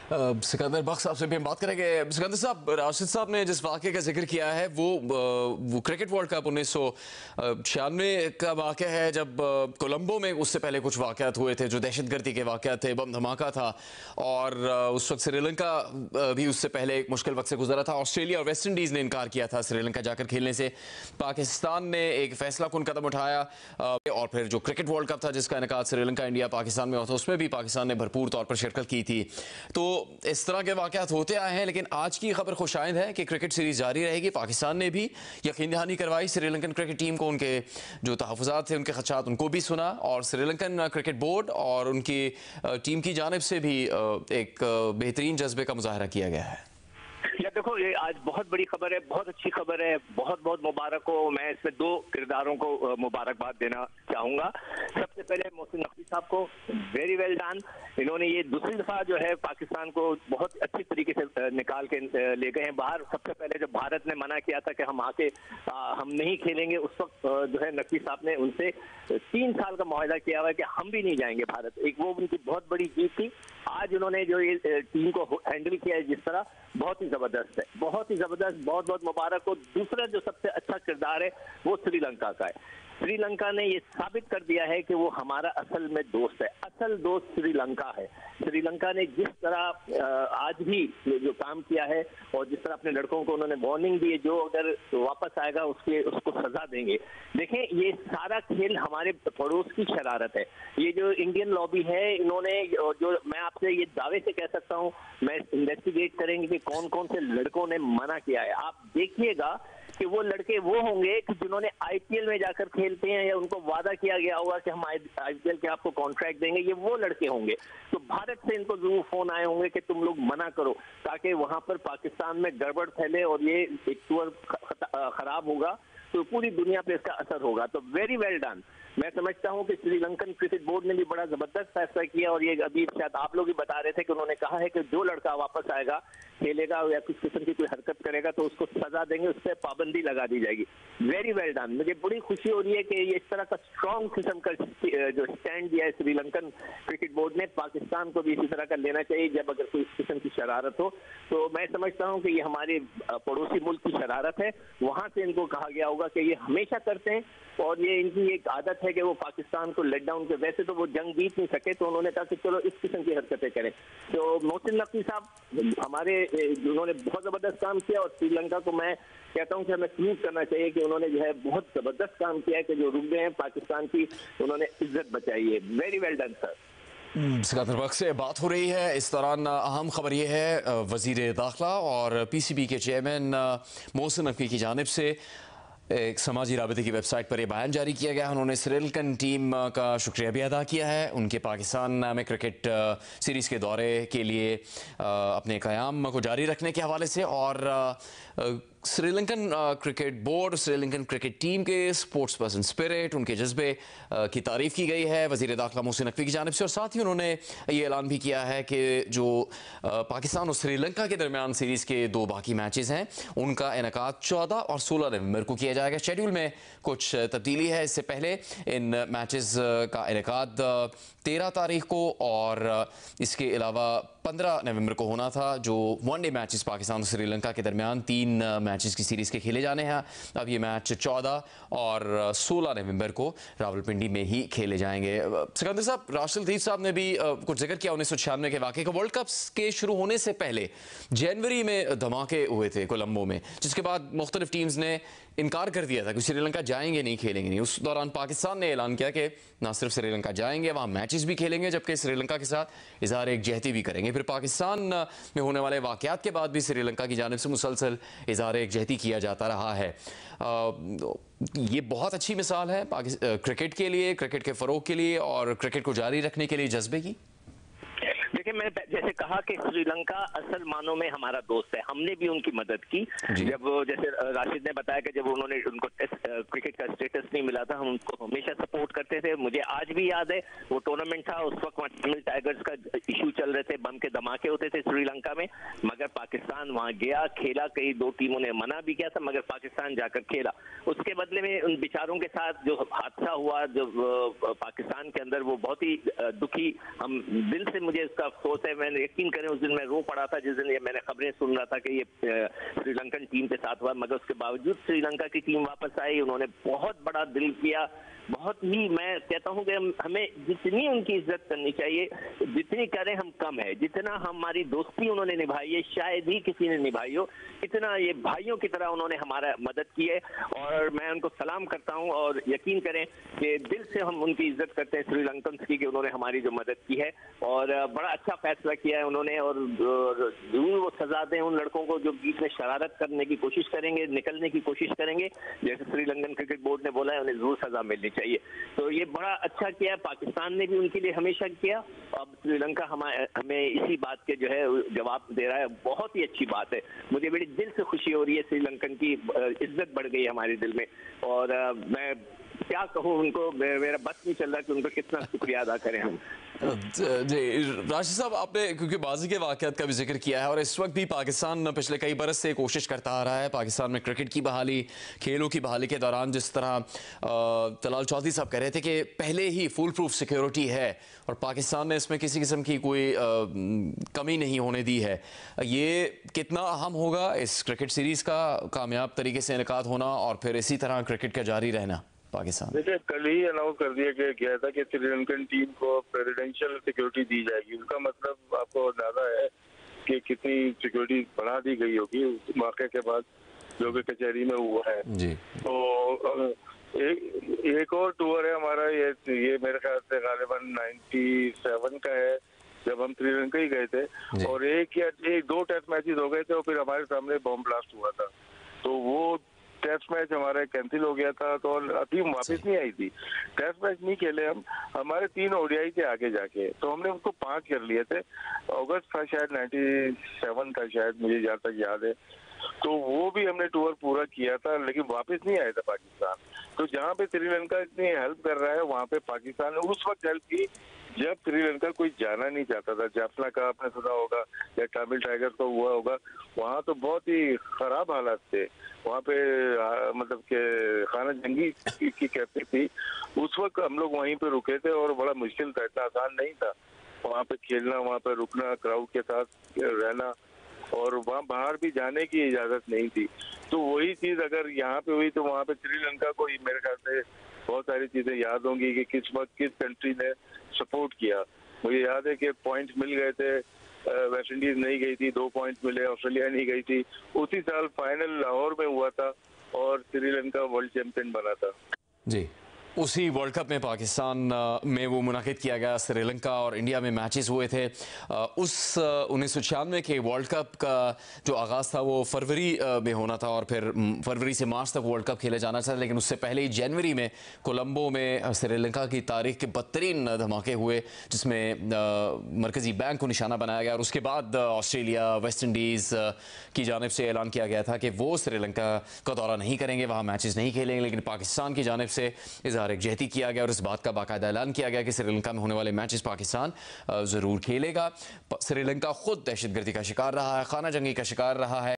सिकंदर बख्श साहब से भी हम बात करेंगे। सिकंदर साहब, राशिद साहब ने जिस वाक़े का जिक्र किया है वो क्रिकेट वर्ल्ड कप 1996 का वाक़ है, जब कोलंबो में उससे पहले कुछ वाक़यात हुए थे जो दहशतगर्दी के वाक़यात थे, बम धमाका था। और उस वक्त श्रीलंका भी उससे पहले एक मुश्किल वक्त से गुजरा था। ऑस्ट्रेलिया और वेस्ट इंडीज़ ने इनकार किया था श्रीलंका जाकर खेलने से। पाकिस्तान ने एक फैसला कुन कदम उठाया और फिर जो क्रिकेट वर्ल्ड कप था जिसका इनेकाद श्रीलंका इंडिया पाकिस्तान में हुआ था, उसमें भी पाकिस्तान ने भरपूर तौर पर शिरकत की थी। तो इस तरह के वाक़यात होते आए हैं, लेकिन आज की खबर खुशाइंद है कि क्रिकेट सीरीज जारी रहेगी। पाकिस्तान ने भी यकीन दहानी करवाई श्रीलंकन क्रिकेट टीम को, उनके जो तहफ़्फ़ुज़ात थे, उनके खदशात, उनको भी सुना। और श्रीलंकन क्रिकेट बोर्ड और उनकी टीम की जानिब से भी एक बेहतरीन जज्बे का मुजाहरा किया गया है। या देखो, ये आज बहुत बड़ी खबर है, बहुत अच्छी खबर है, बहुत बहुत मुबारक हो। मैं इसमें दो किरदारों को मुबारकबाद देना चाहूंगा। सबसे पहले मोहसिन नकवी साहब को वेरी वेल डन। इन्होंने ये दूसरी दफा जो है पाकिस्तान को बहुत अच्छी तरीके से निकाल के ले गए हैं बाहर। सबसे पहले जब भारत ने मना किया था कि हम आके हम नहीं खेलेंगे, उस वक्त जो है नकवी साहब ने उनसे 3 साल का मुआहदा किया हुआ है कि हम भी नहीं जाएंगे भारत। एक वो उनकी बहुत बड़ी जीत थी। आज उन्होंने जो ये टीम को हैंडल किया है जिस तरह, बहुत ही जबरदस्त है, बहुत ही जबरदस्त। बहुत बहुत मुबारक हो। दूसरा जो सबसे अच्छा किरदार है वो श्रीलंका का है। श्रीलंका ने ये साबित कर दिया है कि वो हमारा असल में दोस्त है। असल दोस्त श्रीलंका है। श्रीलंका ने जिस तरह आज भी जो काम किया है और जिस तरह अपने लड़कों को उन्होंने वार्निंग दी है, जो अगर वापस आएगा उसको सजा देंगे। देखें, ये सारा खेल हमारे पड़ोस की शरारत है। ये जो इंडियन लॉबी है, इन्होंने जो, मैं आपसे ये दावे से कह सकता हूँ, मैं इन्वेस्टिगेट करेंगे कि कौन कौन से लड़कों ने मना किया है। आप देखिएगा कि वो लड़के वो होंगे कि जिन्होंने आईपीएल में जाकर खेलते हैं या उनको वादा किया गया होगा कि हम आईपीएल के आपको कॉन्ट्रैक्ट देंगे, ये वो लड़के होंगे। तो भारत से इनको जरूर फोन आए होंगे कि तुम लोग मना करो, ताकि वहां पर पाकिस्तान में गड़बड़ फैले और ये एक टूर खराब होगा तो पूरी दुनिया पे इसका असर होगा। तो वेरी वेल डन। मैं समझता हूं कि श्रीलंकन क्रिकेट बोर्ड ने भी बड़ा जबरदस्त फैसला किया। और ये अभी शायद आप लोग ही बता रहे थे कि उन्होंने कहा है कि जो लड़का वापस आएगा, खेलेगा या कुछ किस्म की कोई हरकत करेगा तो उसको सजा देंगे, उस पर पाबंदी लगा दी जाएगी। Very well done. मुझे बड़ी खुशी हो रही है कि ये इस तरह का स्ट्रॉन्ग किस्म का जो स्टैंड दिया है श्रीलंकन क्रिकेट बोर्ड ने। पाकिस्तान को भी इसी तरह का लेना चाहिए जब अगर कोई इस किस्म की शरारत हो। तो मैं समझता हूँ कि ये हमारे पड़ोसी मुल्क की शरारत है। वहां से इनको कहा गया होगा कि ये हमेशा करते हैं और ये इनकी एक आदत है कि वो पाकिस्तान को लेट डाउन के, वैसे तो वो जंग जीत नहीं सके, तो उन्होंने कहा कि चलो इस किस्म की हरकतें करें। तो मोहसिन नकवी साहब हमारे, उन्होंने बहुत जबरदस्त काम किया और श्रीलंका को मैं कहता हूं कि हमें सल्यूट करना चाहिए कि उन्होंने जो है बहुत जबरदस्त काम किया है कि जो रुक गए हैं पाकिस्तान की, उन्होंने इज्जत बचाई है। Very well done sir. Sikandar Bakhsh से बात हो रही है। इस दौरान अहम खबर यह है, वजीर दाखिला और पीसीबी के चेयरमैन मोहसिन नकवी की जानिब से एक समाजी राबते की वेबसाइट पर यह बयान जारी किया गया। उन्होंने श्रीलंकन टीम का शुक्रिया भी अदा किया है उनके पाकिस्तान में क्रिकेट सीरीज़ के दौरे के लिए अपने क़याम को जारी रखने के हवाले से। और Sri Lankan cricket board, Sri Lankan cricket team के स्पोर्ट्स पर्सन स्पिरिट, उनके जज्बे की तारीफ़ की गई है वज़ीर दाखिला मोहसिन नकवी की जानिब से। और साथ ही उन्होंने ये ऐलान भी किया है कि जो पाकिस्तान और श्रीलंका के दरमियान सीरीज़ के 2 बाकी मैचेस हैं, उनका इनेकाद 14 और 16 नवंबर को किया जाएगा। शेड्यूल में कुछ तब्दीली है। इससे पहले इन मैचेस का इनेकाद 13 तारीख को और इसके अलावा 15 नवंबर को होना था, जो वनडे मैचेस पाकिस्तान और श्रीलंका के दरमियान 3 मैचेस की सीरीज़ के खेले जाने हैं। अब ये मैच 14 और 16 नवंबर को रावलपिंडी में ही खेले जाएंगे। सिकंदर साहब, राशिद लतीफ़ साहब ने भी कुछ जिक्र किया 1996 के वाक़े का। वर्ल्ड कप के शुरू होने से पहले जनवरी में धमाके हुए थे कोलंबो में, जिसके बाद मुख्तलिफ टीम्स ने इनकार कर दिया था कि श्रीलंका जाएंगे नहीं, खेलेंगे नहीं। उस दौरान पाकिस्तान ने ऐलान किया कि ना सिर्फ श्रीलंका जाएंगे, वहाँ मैचेस भी खेलेंगे, जबकि श्रीलंका के साथ इज़हार एकजहती भी करेंगे। फिर पाकिस्तान में होने वाले वाक़यात के बाद भी श्रीलंका की जानिब से मुसलसल इज़हार एकजहती किया जाता रहा है। ये बहुत अच्छी मिसाल है क्रिकेट के लिए, क्रिकेट के फ़रोग़ के लिए और क्रिकेट को जारी रखने के लिए जज्बे की। देखिए, मैंने जैसे कहा कि श्रीलंका असल मानों में हमारा दोस्त है। हमने भी उनकी मदद की। जब जैसे राशिद ने बताया कि जब उन्होंने उनको टेस्ट क्रिकेट का स्टेटस नहीं मिला था, हम उनको हमेशा सपोर्ट करते थे। मुझे आज भी याद है वो टूर्नामेंट था, उस वक्त तमिल टाइगर्स का इशू चल रहे थे, बम के धमाके होते थे श्रीलंका में, मगर पाकिस्तान वहां गया, खेला। कई 2 टीमों ने मना भी किया था, मगर पाकिस्तान जाकर खेला। उसके बदले में उन बेचारों के साथ जो हादसा हुआ जो पाकिस्तान के अंदर, वो बहुत ही दुखी, हम दिल से मुझे इसका अफसोस अफसोस है। मैंने यकीन करें उस दिन मैं रो पड़ा था जिस दिन ये मैंने खबरें सुन रहा था कि ये श्रीलंकन टीम के साथ हुआ, मगर उसके बावजूद श्रीलंका की टीम वापस आई। उन्होंने बहुत बड़ा दिल किया, बहुत ही, मैं कहता हूं कि हमें जितनी उनकी इज्जत करनी चाहिए, जितनी करें हम कम है। जितना हमारी दोस्ती उन्होंने निभाई है शायद ही किसी ने निभाई हो, इतना ये भाइयों की तरह उन्होंने हमारा मदद की है और मैं उनको सलाम करता हूं। और यकीन करें कि दिल से हम उनकी इज्जत करते हैं श्रीलंकन की, कि उन्होंने हमारी जो मदद की है और बड़ा अच्छा फैसला किया है उन्होंने। और जरूर वो सजा दें उन लड़कों को जो बीच में शरारत करने की कोशिश करेंगे, निकलने की कोशिश करेंगे, जैसे श्रीलंकन क्रिकेट बोर्ड ने बोला है, उन्हें जरूर सजा मिलनी चाहिए। तो ये बड़ा अच्छा किया, पाकिस्तान ने भी उनके लिए हमेशा किया। अब श्रीलंका हमें इसी बात के जो है जवाब दे रहा है, बहुत ही अच्छी बात है। मुझे बड़ी दिल से खुशी हो रही है, श्रीलंकन की इज्जत बढ़ गई है हमारे दिल में। और मैं क्या कहूँ उनको, मेरा बस नहीं चल रहा कि उनको कितना शुक्रिया अदा करें हम। जी राशिद साहब, आपने क्योंकि बाजी के वाक़यात का भी जिक्र किया है और इस वक्त भी पाकिस्तान पिछले कई बरस से कोशिश करता आ रहा है। पाकिस्तान में क्रिकेट की बहाली, खेलों की बहाली के दौरान जिस तरह तलाल चौधरी साहब कह रहे थे कि पहले ही फुल प्रूफ सिक्योरिटी है और पाकिस्तान ने इसमें किसी किस्म की कोई कमी नहीं होने दी है, ये कितना अहम होगा इस क्रिकेट सीरीज़ का कामयाब तरीके से इनेकाद होना और फिर इसी तरह क्रिकेट का जारी रहना पाकिस्तान? देखिए, कल ही अनाउंस कर दिया गया था कि श्रीलंकन टीम को प्रेसिडेंशियल सिक्योरिटी दी जाएगी। उसका मतलब आपको अंदाजा है कि कितनी सिक्योरिटी बढ़ा दी गई होगी उस वाक़े के बाद जो कि कचहरी में हुआ है जी। तो एक और टूर है हमारा, ये मेरे ख्याल से गालिबन 97 का है, जब हम श्रीलंका ही गए थे और एक दो टेस्ट मैचेस हो गए थे और फिर हमारे सामने बॉम्ब ब्लास्ट हुआ था। तो वो टेस्ट मैच हमारा कैंसिल हो गया था, तो टीम वापस नहीं आई थी। टेस्ट मैच नहीं खेले हम, हमारे 3 ओडीआई थे आगे जाके, तो हमने उसको 5 कर लिए थे। अगस्त था शायद 97 का, शायद मुझे जहाँ तक याद है। तो वो भी हमने टूर पूरा किया था, लेकिन वापस नहीं आया था पाकिस्तान। तो जहाँ पे श्रीलंका इतनी हेल्प कर रहा है, वहाँ पे पाकिस्तान ने उस वक्त हेल्प की जब श्रीलंका कोई जाना नहीं चाहता था। जाफना का आपने सुना होगा या तमिल टाइगर को हुआ होगा, वहाँ तो बहुत ही खराब हालात थे। वहाँ पे मतलब के खाना जंगी की कहती थी। उस वक्त हम लोग वहीं पे रुके थे और बड़ा मुश्किल था, इतना आसान नहीं था वहाँ पे खेलना, वहाँ पे रुकना, क्राउड के साथ रहना और वहाँ बाहर भी जाने की इजाजत नहीं थी। तो वही चीज अगर यहाँ पे हुई तो वहाँ पे श्रीलंका को मेरे ख्याल से बहुत सारी चीजें याद होंगी कि किस वक्त किस कंट्री ने सपोर्ट किया। मुझे याद है कि पॉइंट्स मिल गए थे, वेस्ट इंडीज नहीं गई थी, 2 पॉइंट्स मिले, ऑस्ट्रेलिया नहीं गई थी। उसी साल फाइनल लाहौर में हुआ था और श्रीलंका वर्ल्ड चैंपियन बना था जी। उसी वर्ल्ड कप में पाकिस्तान में वो मुनाकिद किया गया, श्रीलंका और इंडिया में मैचेस हुए थे। उस 1996 के वर्ल्ड कप का जो आगाज़ था वो फरवरी में होना था और फिर फरवरी से मार्च तक वर्ल्ड कप खेले जाना था, लेकिन उससे पहले ही जनवरी में कोलंबो में श्रीलंका की तारीख के बदतरीन धमाके हुए जिसमें मरकज़ी बैंक को निशाना बनाया गया और उसके बाद ऑस्ट्रेलिया, वेस्ट इंडीज़ की जानिब से ऐलान किया गया था कि वो श्रीलंका का दौरा नहीं करेंगे, वहाँ मैचेस नहीं खेलेंगे। लेकिन पाकिस्तान की जानिब से यकजहती किया गया और इस बात का बाकायदा ऐलान किया गया कि श्रीलंका में होने वाले मैचेस पाकिस्तान ज़रूर खेलेगा। श्रीलंका खुद दहशतगर्दी का शिकार रहा है, खाना जंगी का शिकार रहा है।